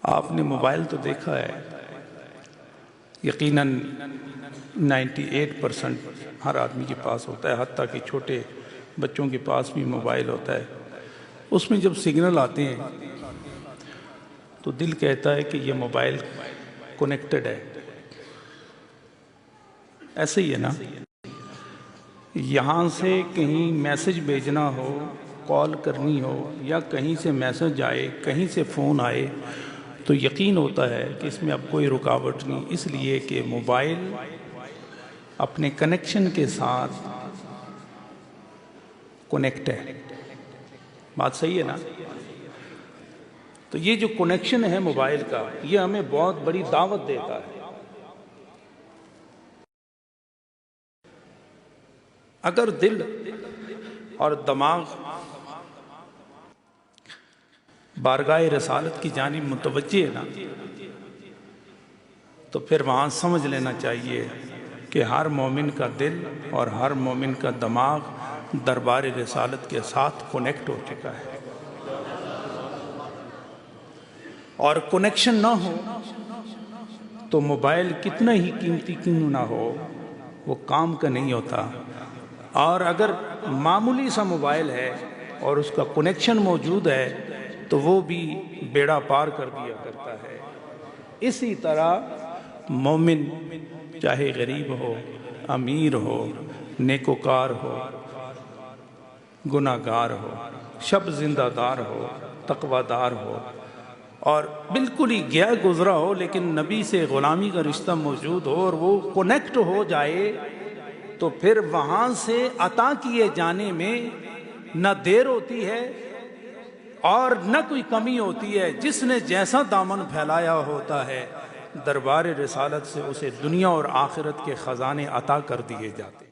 آپ نے موبائل تو دیکھا ہے، یقیناً 98% ہر آدمی کے پاس ہوتا ہے، حتیٰ کہ چھوٹے بچوں کے پاس بھی موبائل ہوتا ہے۔ اس میں جب سگنل آتے ہیں تو دل کہتا ہے کہ یہ موبائل کنیکٹڈ ہے۔ ایسے ہی ہے نا، یہاں سے کہیں میسج بھیجنا ہو، کال کرنی ہو، یا کہیں سے میسج آئے، کہیں سے فون آئے، تو یقین ہوتا ہے کہ اس میں اب کوئی رکاوٹ نہیں، اس لیے کہ موبائل اپنے کنیکشن کے ساتھ کنیکٹ ہے۔ بات صحیح ہے نا؟ تو یہ جو کنیکشن ہے موبائل کا، یہ ہمیں بہت بڑی دعوت دیتا ہے۔ اگر دل اور دماغ بارگاہ رسالت کی جانب متوجہ ہے نا، تو پھر وہاں سمجھ لینا چاہیے کہ ہر مومن کا دل اور ہر مومن کا دماغ دربار رسالت کے ساتھ کنیکٹ ہو چکا ہے۔ اور کنیکشن نہ ہو تو موبائل کتنا ہی قیمتی کیوں نہ ہو، وہ کام کا نہیں ہوتا۔ اور اگر معمولی سا موبائل ہے اور اس کا کنیکشن موجود ہے تو وہ بھی بیڑا پار کر دیا کرتا ہے۔ اسی طرح مومن چاہے غریب ہو، امیر ہو، نیکوکار ہو، گناہگار ہو، شب زندہ دار ہو، تقوی دار ہو، اور بالکل ہی گیا گزرا ہو لیکن نبی سے غلامی کا رشتہ موجود ہو اور وہ کنیکٹ ہو جائے، تو پھر وہاں سے عطا کیے جانے میں نہ دیر ہوتی ہے اور نہ کوئی کمی ہوتی ہے۔ جس نے جیسا دامن پھیلایا ہوتا ہے، دربار رسالت سے اسے دنیا اور آخرت کے خزانے عطا کر دیے جاتے ہیں۔